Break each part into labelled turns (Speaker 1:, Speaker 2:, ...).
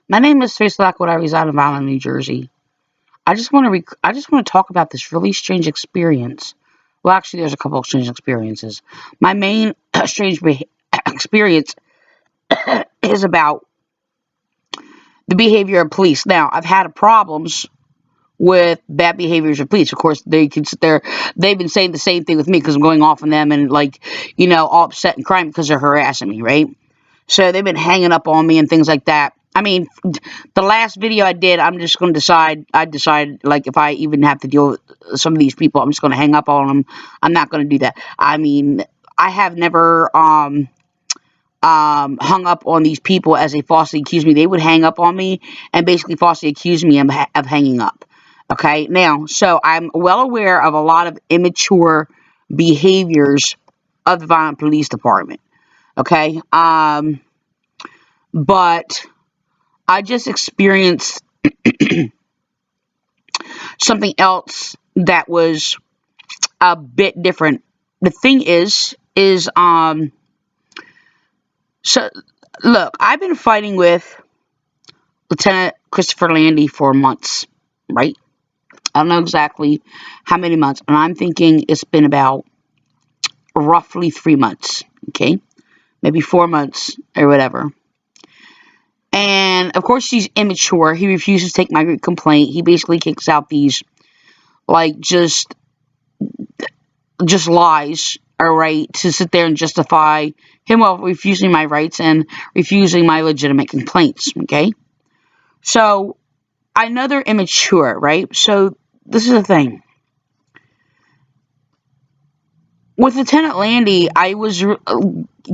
Speaker 1: My name is Trace Lockwood. I reside in Vineland, New Jersey. I just want to talk about this really strange experience. Well, actually, there's a couple of strange experiences. My main experience is about the behavior of police. Now, I've had problems with bad behaviors of police. Of course, they can sit there. They've been saying the same thing with me because I'm going off on them and all upset and crying because they're harassing me, right? So they've been hanging up on me and things like that. I mean, the last video I did, I'm just going to decide. I decide, like, if I even have to deal with some of these people, I'm just going to hang up on them. I'm not going to do that. I mean, I have never hung up on these people as they falsely accused me. They would hang up on me and basically falsely accuse me of hanging up. Okay, now, so I'm well aware of a lot of immature behaviors of the Vineland Police Department. Okay, but I just experienced something else that was a bit different. The thing so look, I've been fighting with Lieutenant Christopher Landy for months, right? I don't know exactly how many months, and I'm thinking it's been about roughly 3 months, okay? Maybe 4 months or whatever. And of course, he's immature. He refuses to take my complaint. He basically kicks out these, like, just lies, all right, to sit there and justify him refusing my rights and refusing my legitimate complaints, okay? So, I know they're immature, right? So, this is the thing. With Lieutenant Landy, I was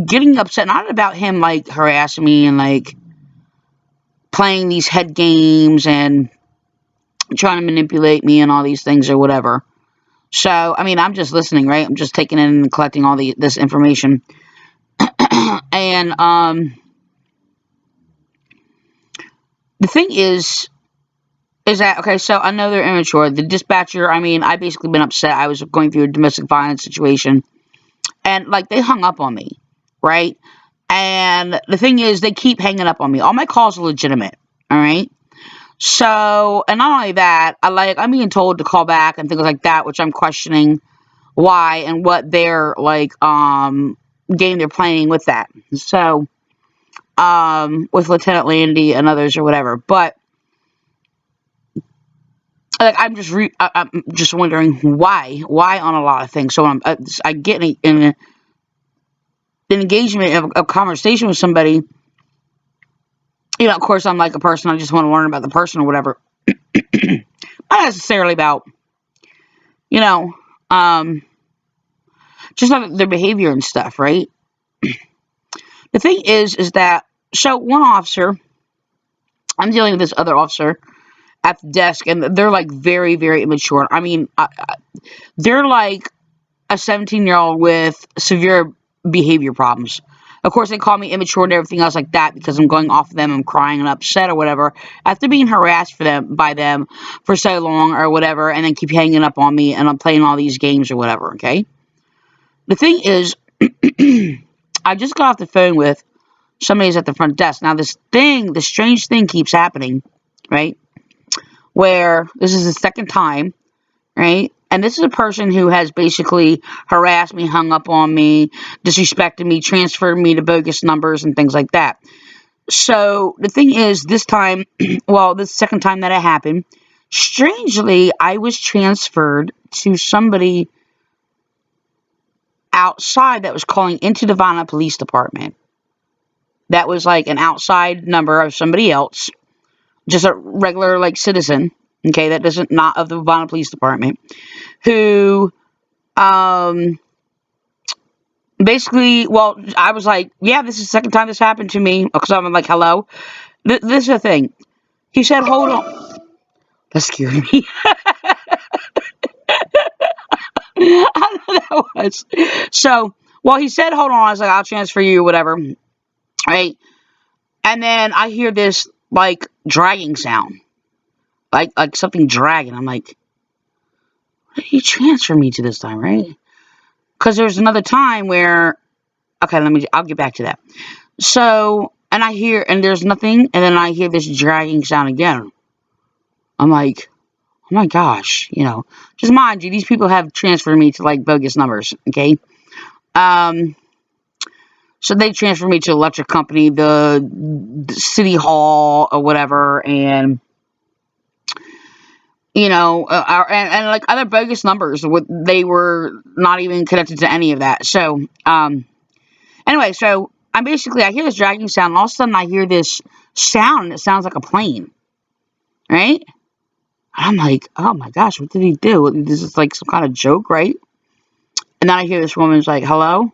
Speaker 1: getting upset, not about him, like, harassing me and, like, playing these head games and trying to manipulate me and all these things or whatever. So, I mean, I'm just listening, right? I'm just taking in and collecting all this information. And, the thing is that, okay, so I know they're immature. The dispatcher, I mean, I basically been upset. I was going through a domestic violence situation. And, like, they hung up on me, right? And the thing is, they keep hanging up on me. All my calls are legitimate, all right? So, and not only that, I'm being told to call back and things like that, which I'm questioning why and what their, like, game they're playing with that. So, with Lieutenant Landy and others or whatever. But, like, I'm just wondering why on a lot of things. So I get in an engagement of a conversation with somebody. You know, of course, I'm like a person. I just want to learn about the person or whatever. Not necessarily about, you know, just about their behavior and stuff, right? The thing is that, so one officer, I'm dealing with this other officer at the desk, and they're, like, very, very immature. I mean, they're like a 17-year-old with severe behavior problems. Of course, they call me immature and everything else like that because I'm going off of them, I'm crying and upset or whatever, after being harassed by them for so long or whatever, and then keep hanging up on me, and I'm playing all these games or whatever, okay? The thing is, I just got off the phone with somebody's at the front desk. Now, this strange thing keeps happening, right? Where this is the second time, right? And this is a person who has basically harassed me, hung up on me, disrespected me, transferred me to bogus numbers and things like that. So the thing is, this time, well, this second time that it happened, strangely, I was transferred to somebody outside that was calling into the Vineland Police Department. That was like an outside number of somebody else, just a regular, like, citizen, okay, that doesn't, not of the Vineland Police Department, who, basically, well, I was like, yeah, this is the second time this happened to me, because I'm like, hello, this is the thing, he said, hold on, that scared me, I don't know that was, so, well, he said, hold on, I was like, I'll transfer you, whatever, right, and then I hear this, like, dragging sound, like something dragging, I'm like, why did he transfer me to this time, right? Because there's another time where, okay, I'll get back to that. So, And I hear, and there's nothing, and then I hear this dragging sound again. I'm like, oh my gosh, just mind you, these people have transferred me to like bogus numbers, okay? Um, so they transferred me to electric company, the city hall or whatever, and and like other bogus numbers, they were not even connected to any of that. So, anyway, so I hear this dragging sound, and all of a sudden I hear this sound, and it sounds like a plane, right? I'm like, oh my gosh, what did he do? This is like some kind of joke, right? And then I hear this woman's like, hello?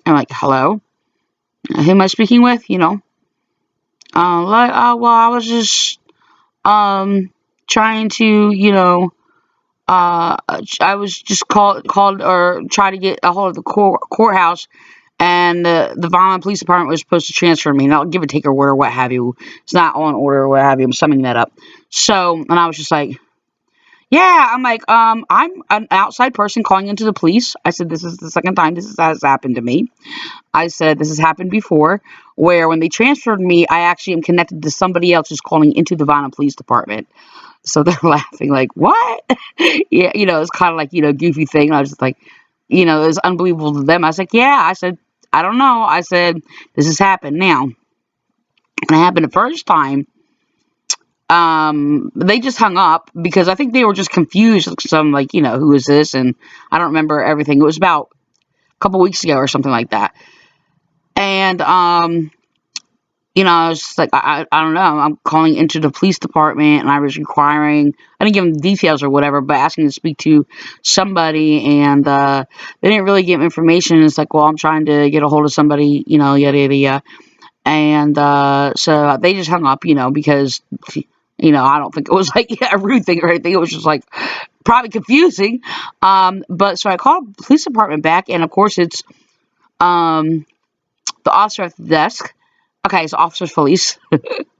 Speaker 1: I'm like, hello? Who am I speaking with? Well, I was just, trying to, I was just called or tried to get a hold of the courthouse, and the Vineland Police Department was supposed to transfer me. And I'll give a take or order, what have you. It's not on order or what have you. I'm summing that up. So, and I was just like, yeah, I'm like, I'm an outside person calling into the police. I said, this is the second time has happened to me. I said, this has happened before, where when they transferred me, I actually am connected to somebody else who's calling into the Vineland Police Department. So they're laughing like, what? Yeah, it's kind of like, goofy thing. I was just like, it was unbelievable to them. I was like, yeah. I said, I don't know. I said, this has happened now. And it happened the first time. They just hung up because I think they were just confused. Some like, who is this? And I don't remember everything. It was about a couple weeks ago or something like that. And, I was just like, I don't know. I'm calling into the police department, and I was requiring, I didn't give them details or whatever, but asking to speak to somebody, and they didn't really give information. It's like, well, I'm trying to get a hold of somebody, yada, yada, yada. And so they just hung up, because, I don't think it was like a rude thing or anything. It was just like probably confusing. But so I called the police department back, and of course it's the officer at the desk. Okay, so Officer Felice.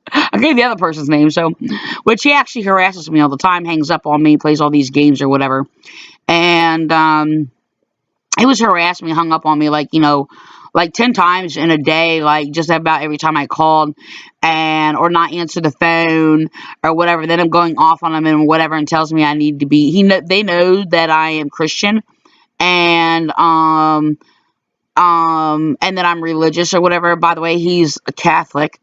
Speaker 1: I gave the other person's name, which he actually harasses me all the time, hangs up on me, plays all these games or whatever. And he was harassing me, hung up on me like 10 times in a day, like just about every time I called, or not answer the phone or whatever. Then I'm going off on him and whatever, and tells me I need to be. They know that I am Christian, and and that I'm religious or whatever. By the way, he's a Catholic.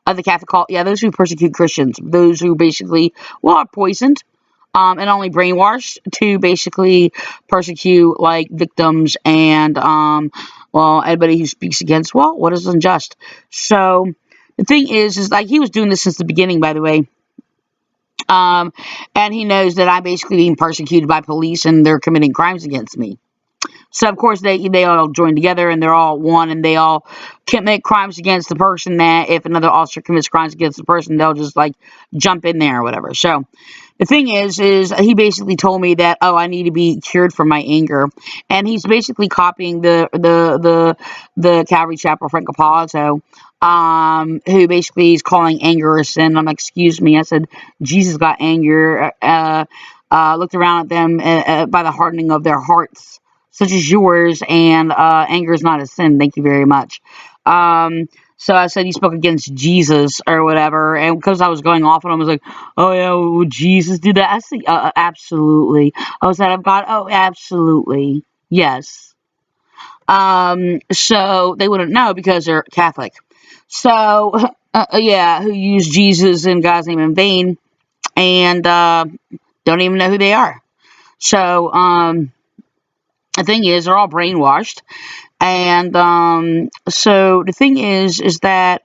Speaker 1: Of the Catholic cult, yeah, those who persecute Christians, those who basically, are poisoned, and only brainwashed to basically persecute, like, victims and, anybody who speaks against, what is unjust. So, the thing is like, he was doing this since the beginning, by the way. And he knows that I'm basically being persecuted by police, and they're committing crimes against me. So, of course, they all join together, and they're all one, and they all commit crimes against the person, that if another officer commits crimes against the person, they'll just, like, jump in there or whatever. So, the thing is he basically told me that, I need to be cured from my anger. And he's basically copying the Calvary Chapel Francopolito, who basically is calling anger a sin. I'm like, excuse me. I said, Jesus got anger, looked around at them by the hardening of their hearts, such as yours, and anger is not a sin. Thank you very much. So I said he spoke against Jesus or whatever, and because I was going off on him, I was like, oh yeah, would Jesus do that? I said, absolutely. I was of God? Oh, absolutely. Yes. So they wouldn't know because they're Catholic. So, yeah, who use Jesus and God's name in vain, and don't even know who they are. So, the thing is, they're all brainwashed. And so the thing is that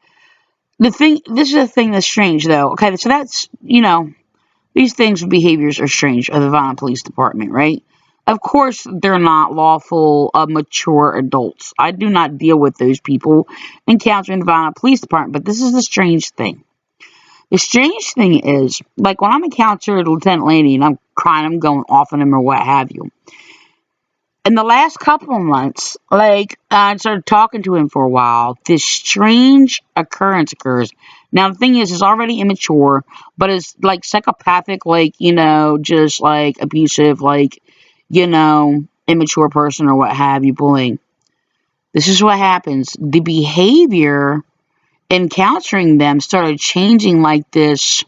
Speaker 1: this is the thing that's strange, though. Okay, so that's, these things, behaviors are strange of the Vineland Police Department, right? Of course, they're not lawful, mature adults. I do not deal with those people encountering the Vineland Police Department, but this is the strange thing. The strange thing is, like, when I'm encountering Lieutenant Laney and I'm crying, I'm going off on him or what have you. In the last couple of months, like, I started talking to him for a while, this strange occurrence occurs. Now, the thing is, it's already immature, but it's, like, psychopathic, like, just, like, abusive, like, immature person or what have you, bullying. This is what happens. The behavior encountering them started changing like this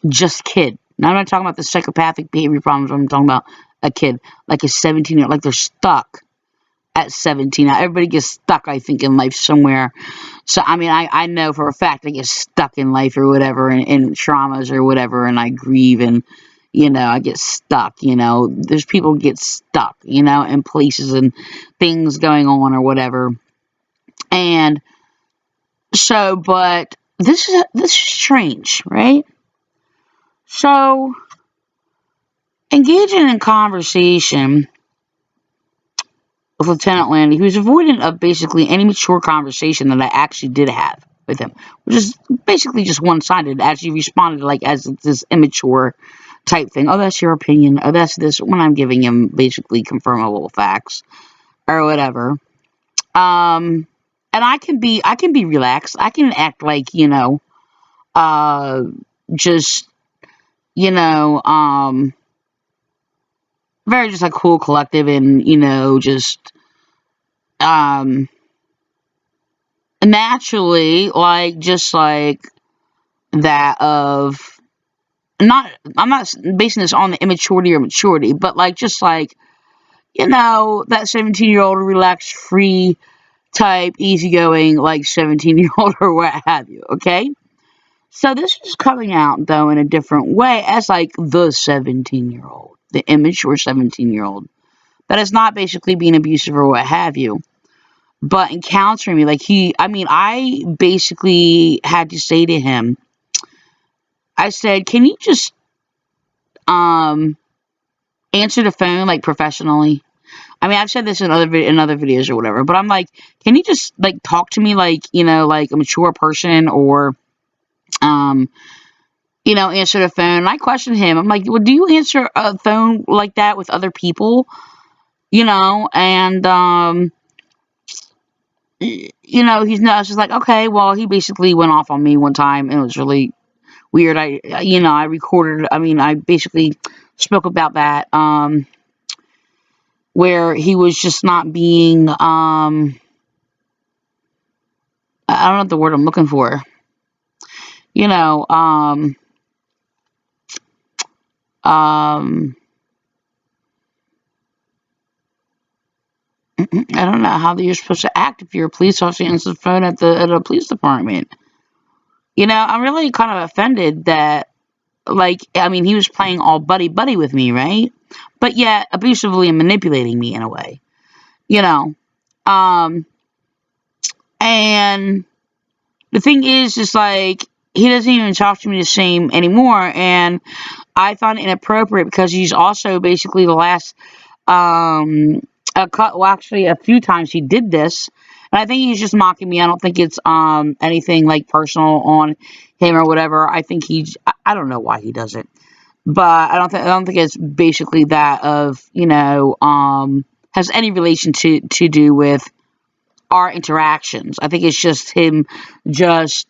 Speaker 1: just kid. Now, I'm not talking about the psychopathic behavior problems. I'm talking about a kid, like a 17-year-old, like they're stuck at 17. Now, everybody gets stuck, I think, in life somewhere. So, I mean, I know for a fact I get stuck in life or whatever, in traumas or whatever, and I grieve and, I get stuck, There's people who get stuck, in places and things going on or whatever. And so, but this is strange, right? So, engaging in conversation with Lieutenant Landy, he was avoidant of basically any mature conversation that I actually did have with him, which is basically just one-sided, as he responded like as this immature type thing. Oh, that's your opinion. Oh, that's this, when I'm giving him basically confirmable facts or whatever. And I can be relaxed. I can act like, just, very just like cool, collective, and, just, naturally, like, just like that of, I'm not basing this on the immaturity or maturity, but like, just like, that 17-year-old relaxed, free type, easygoing, like 17-year-old or what have you, okay? So this is coming out, though, in a different way as like the 17-year-old, the immature 17-year-old. That is not basically being abusive or what have you, but encountering me, like I basically had to say to him, I said, can you just, answer the phone, like, professionally? I mean, I've said this in other videos or whatever, but I'm like, can you just, like, talk to me like, like a mature person, or, answer the phone? And I questioned him. I'm like, well, do you answer a phone like that with other people? And, he's not, just like, okay, well, he basically went off on me one time, and it was really weird. I recorded, I basically spoke about that, where he was just not being, I don't know the word I'm looking for, you know, um, um, I don't know how you're supposed to act if you're a police officer and answers the phone at a police department. I'm really kind of offended that, like, he was playing all buddy-buddy with me, right? But yet, abusively and manipulating me in a way, you know. Um, and the thing is, just like, he doesn't even talk to me the same anymore, and I found it inappropriate because he's also basically the last, actually a few times he did this, and I think he's just mocking me. I don't think it's, anything, like, personal on him or whatever. I think I don't know why he does it, but I don't think it's basically that of, has any relation to do with our interactions. I think it's just him, just,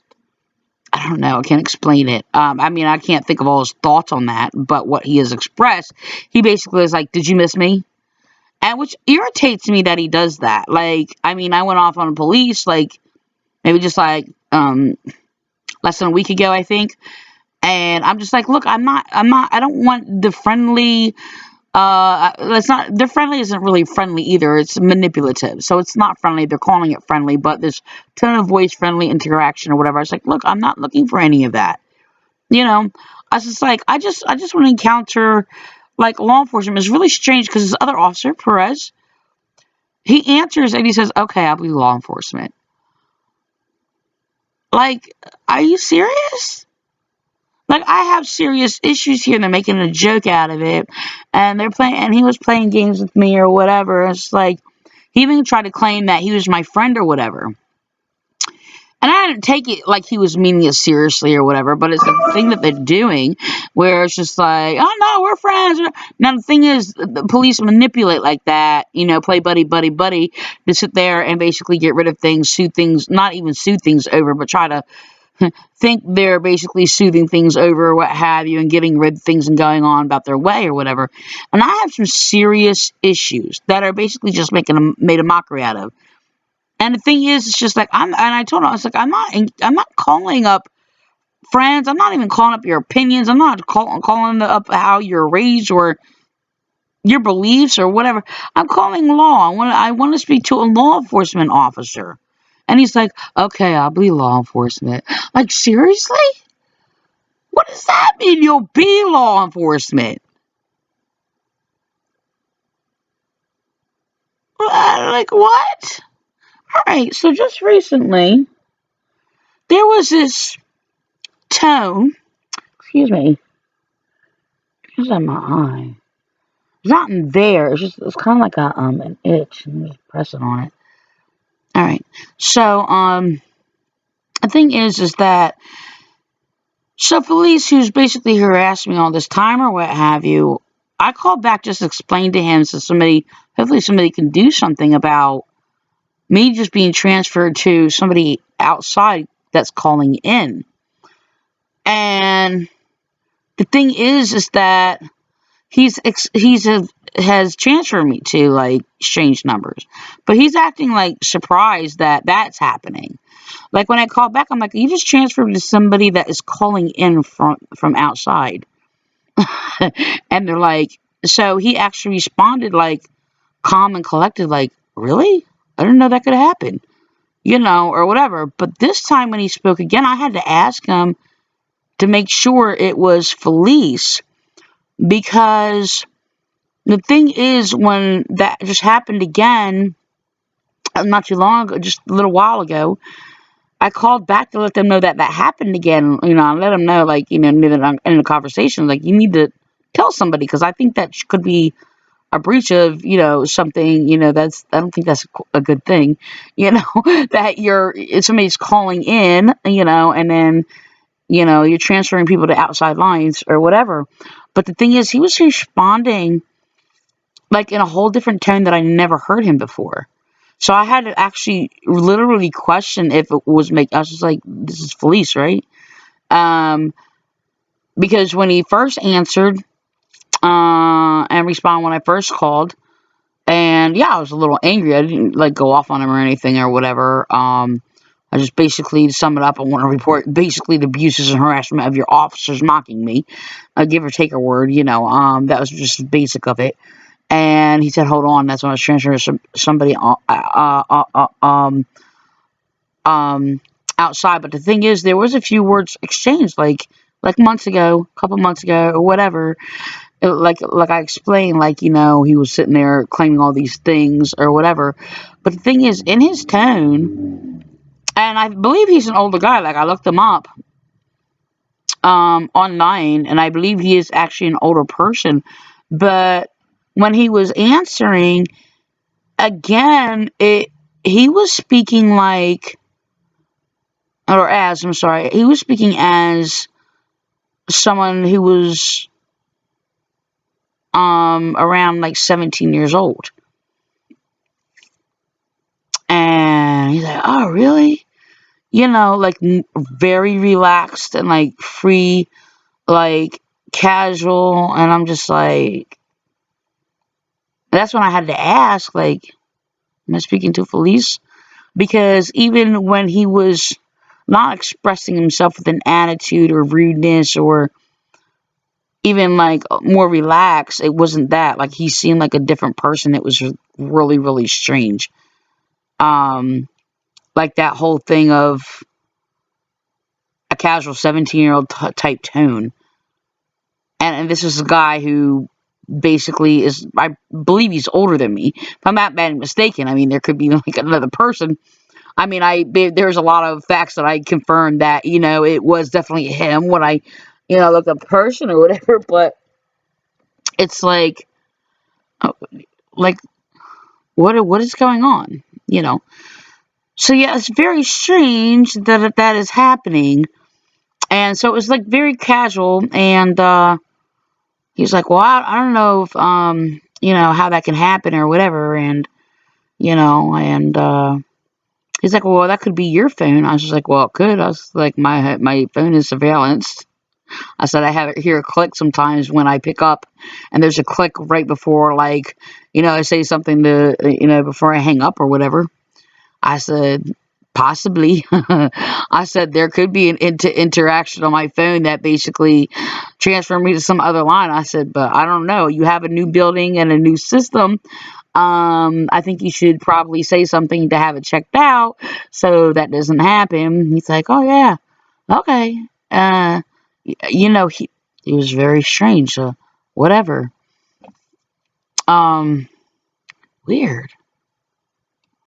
Speaker 1: I don't know, I can't explain it. I can't think of all his thoughts on that, but what he has expressed, he basically is like, did you miss me? And which irritates me that he does that. Like, I went off on the police, like, maybe just like, less than a week ago, I think. And I'm just like, look, I don't want the friendly, the friendly isn't really friendly either. It's manipulative. So it's not friendly. They're calling it friendly, but this tone of voice, friendly interaction or whatever. I was like, look, I'm not looking for any of that. I was just like, I just want to encounter, like, law enforcement. It's really strange because this other officer, Perez, he answers and he says, okay, I'll be law enforcement. Like, are you serious? Like, I have serious issues here, and they're making a joke out of it, and he was playing games with me or whatever. It's like, he even tried to claim that he was my friend or whatever. And I didn't take it like he was meaning it seriously or whatever, but it's the thing that they're doing where it's just like, oh, no, we're friends. Now, the thing is, the police manipulate like that, play buddy, buddy, buddy, to sit there and basically get rid of things, sue things, not even sue things over, but try to think they're basically soothing things over or what have you and getting rid of things and going on about their way or whatever. And I have some serious issues that are basically just made a mockery out of. And the thing is, it's just like, and I told him, I was like, I'm not calling up friends. I'm not even calling up your opinions. I'm not calling up how you're raised or your beliefs or whatever. I'm calling law. I want to speak to a law enforcement officer. And he's like, okay, I'll be law enforcement. Like, seriously? What does that mean? You'll be law enforcement? Like, what? All right, so just recently, there was this tone. Excuse me. It's on my eye. It's not in there. It's kind of like an itch. I'm just pressing on it. All right. So the thing is that so police who's basically harassed me all this time or what have you, I called back just to explain to him so hopefully somebody can do something about me just being transferred to somebody outside that's calling in. And the thing is that has transferred me to like strange numbers, but he's acting like surprised that that's happening. Like when I call back, I'm like, you just transferred me to somebody that is calling in from outside. And they're like, so he actually responded like calm and collected, like, really? I didn't know that could happen, or whatever. But this time when he spoke again, I had to ask him to make sure it was Felice, because the thing is, when that just happened again, not too long ago, just a little while ago, I called back to let them know that happened again. I let them know, like, in the conversation, like, you need to tell somebody, because I think that could be a breach of, something, I don't think that's a good thing, that somebody's calling in, and then, you're transferring people to outside lines or whatever. But the thing is, he was responding like in a whole different tone that I never heard him before. So I had to actually literally question if it was I was just like, this is Felice, right? Because when he first answered and responded when I first called, and yeah, I was a little angry. I didn't like go off on him or anything or whatever. I just basically, to sum it up, I want to report basically the abuses and harassment of your officers mocking me, give or take a word. That was just basic of it. And he said, hold on, that's when I was transferring somebody outside. But the thing is, there was a few words exchanged, like months ago, a couple months ago, or whatever. Like I explained, like, he was sitting there claiming all these things or whatever. But the thing is, in his tone, and I believe he's an older guy, like I looked him up online, and I believe he is actually an older person. But when he was answering, again, he was speaking like, or as, I'm sorry, he was speaking as someone who was around like 17 years old. And he's like, oh, really? Like very relaxed and like free, like casual. And I'm just like, that's when I had to ask, like, am I speaking to Felice? Because even when he was not expressing himself with an attitude or rudeness or even like more relaxed, it wasn't that. Like, he seemed like a different person. It was really, really strange. Like that whole thing of a casual 17-year-old type tone. And this is a guy who basically is, I believe he's older than me. If I'm not bad mistaken, I mean, there could be like another person. I mean, there's a lot of facts that I confirmed that, it was definitely him when I, looked up the person or whatever. But it's like, like, what is going on, So yeah, it's very strange that is happening. And so it was like very casual, and he's like, well, I don't know if how that can happen or whatever, and He's like, well, that could be your phone. I was just like, well, it could. I was like, my phone is surveillance. I said, I have it hear a click sometimes when I pick up, and there's a click right before, like, I say something to, before I hang up or whatever. I said, possibly. I said, there could be an interaction on my phone that basically transferred me to some other line. I said, but I don't know. You have a new building and a new system. I think you should probably say something to have it checked out so that doesn't happen. He's like, oh, yeah. Okay. He was very strange. So whatever. Um, Weird.